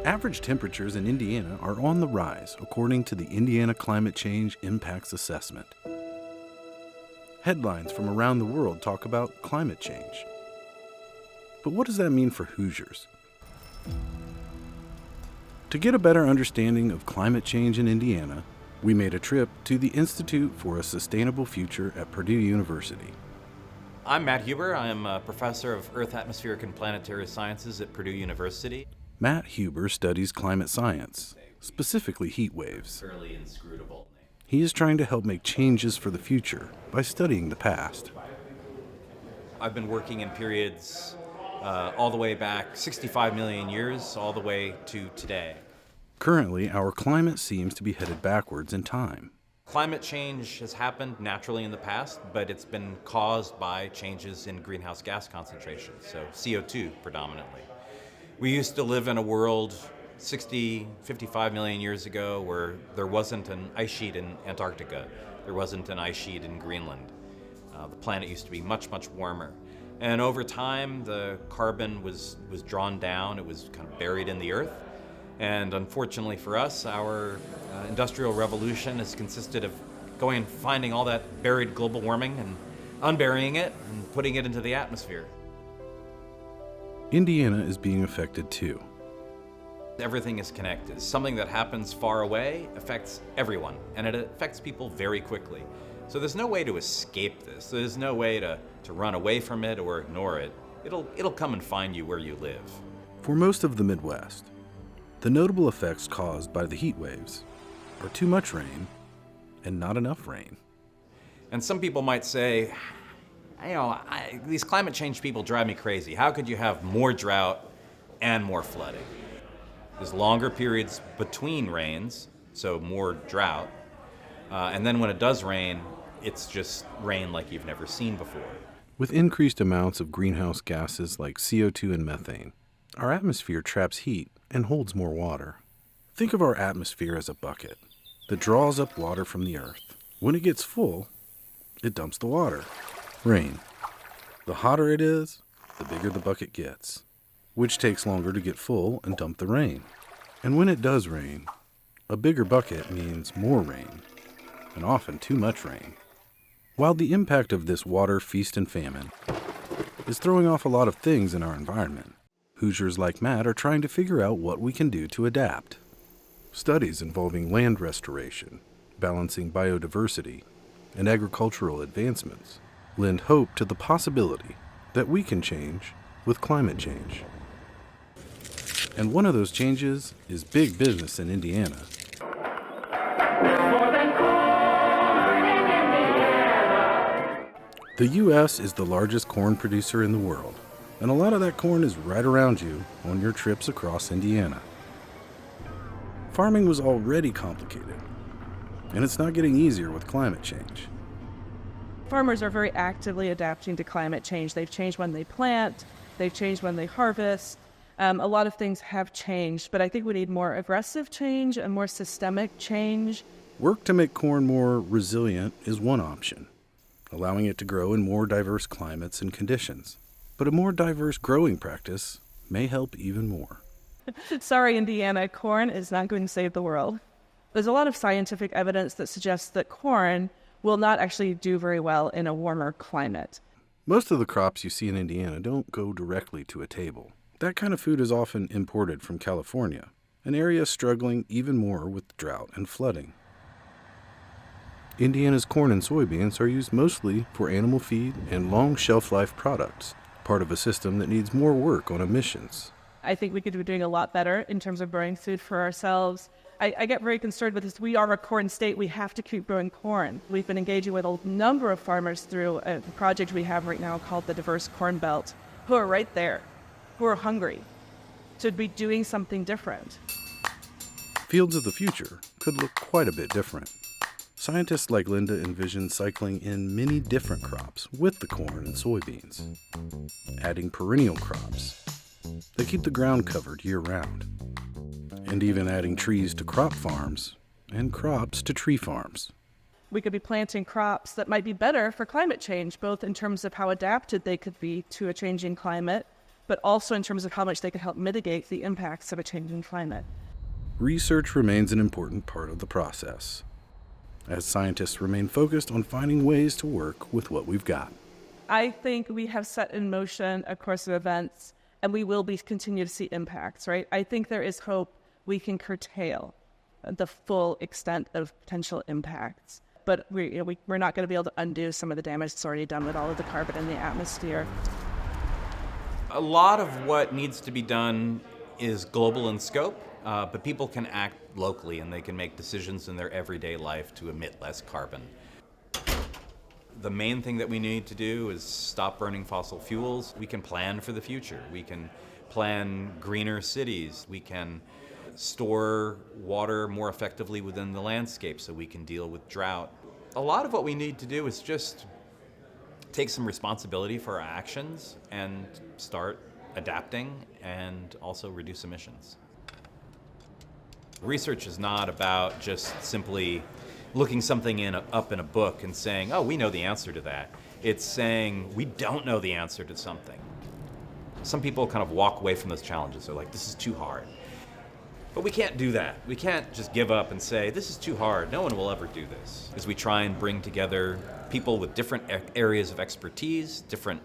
Average temperatures in Indiana are on the rise, according to the Indiana Climate Change Impacts Assessment. Headlines from around the world talk about climate change. But what does that mean for Hoosiers? To get a better understanding of climate change in Indiana, we made a trip to the Institute for a Sustainable Future at Purdue University. I'm Matt Huber. I'm a professor of Earth, Atmospheric, and Planetary Sciences at Purdue University. Matt Huber studies climate science, specifically heat waves. Fairly inscrutable. He is trying to help make changes for the future by studying the past. I've been working in periods all the way back 65 million years, all the way to today. Currently, our climate seems to be headed backwards in time. Climate change has happened naturally in the past, but it's been caused by changes in greenhouse gas concentration, so CO2 predominantly. We used to live in a world 55 million years ago where there wasn't an ice sheet in Antarctica, there wasn't an ice sheet in Greenland. The planet used to be much, much warmer. And over time, the carbon was drawn down, it was kind of buried in the earth. And unfortunately for us, our industrial revolution has consisted of going and finding all that buried global warming and unburying it and putting it into the atmosphere. Indiana is being affected too. Everything is connected. Something that happens far away affects everyone, and it affects people very quickly. So there's no way to escape this. There's no way to run away from it or ignore it. It'll come and find you where you live. For most of the Midwest, the notable effects caused by the heat waves are too much rain and not enough rain. And some people might say, these climate change people drive me crazy. How could you have more drought and more flooding? There's longer periods between rains, so more drought. And then when it does rain, it's just rain like you've never seen before. With increased amounts of greenhouse gases like CO2 and methane, our atmosphere traps heat and holds more water. Think of our atmosphere as a bucket that draws up water from the earth. When it gets full, it dumps the water. Rain. The hotter it is, the bigger the bucket gets, which takes longer to get full and dump the rain. And when it does rain, a bigger bucket means more rain, and often too much rain. While the impact of this water feast and famine is throwing off a lot of things in our environment, Hoosiers like Matt are trying to figure out what we can do to adapt. Studies involving land restoration, balancing biodiversity, and agricultural advancements lend hope to the possibility that we can change with climate change. And one of those changes is big business in Indiana. The U.S. is the largest corn producer in the world, and a lot of that corn is right around you on your trips across Indiana. Farming was already complicated, and it's not getting easier with climate change. Farmers are very actively adapting to climate change. They've changed when they plant, they've changed when they harvest. A lot of things have changed, but I think we need more aggressive change and more systemic change. Work to make corn more resilient is one option, allowing it to grow in more diverse climates and conditions. But a more diverse growing practice may help even more. Sorry, Indiana, corn is not going to save the world. There's a lot of scientific evidence that suggests that corn will not actually do very well in a warmer climate. Most of the crops you see in Indiana don't go directly to a table. That kind of food is often imported from California, an area struggling even more with drought and flooding. Indiana's corn and soybeans are used mostly for animal feed and long shelf-life products, part of a system that needs more work on emissions. I think we could be doing a lot better in terms of growing food for ourselves. I get very concerned with this. We are a corn state. We have to keep growing corn. We've been engaging with a number of farmers through a project we have right now called the Diverse Corn Belt, who are right there, who are hungry to be doing something different. Fields of the future could look quite a bit different. Scientists like Linda envision cycling in many different crops with the corn and soybeans, adding perennial crops that keep the ground covered year-round, and even adding trees to crop farms and crops to tree farms. We could be planting crops that might be better for climate change, both in terms of how adapted they could be to a changing climate, but also in terms of how much they can help mitigate the impacts of a changing climate. Research remains an important part of the process, as scientists remain focused on finding ways to work with what we've got. I think we have set in motion a course of events, and we will continue to see impacts, right? I think there is hope we can curtail the full extent of potential impacts. But we're not going to be able to undo some of the damage that's already done with all of the carbon in the atmosphere. A lot of what needs to be done is global in scope, but people can act locally and they can make decisions in their everyday life to emit less carbon. The main thing that we need to do is stop burning fossil fuels. We can plan for the future. We can plan greener cities. We can store water more effectively within the landscape so we can deal with drought. A lot of what we need to do is just take some responsibility for our actions and start adapting and also reduce emissions. Research is not about just simply looking something up in a book and saying, oh, we know the answer to that. It's saying we don't know the answer to something. Some people kind of walk away from those challenges. They're like, this is too hard. But we can't do that. We can't just give up and say, this is too hard. No one will ever do this. As we try and bring together people with different areas of expertise, different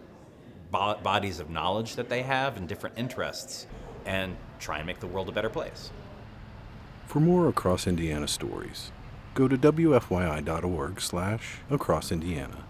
bodies of knowledge that they have, and different interests, and try and make the world a better place. For more Across Indiana stories, go to WFYI.org/AcrossIndiana.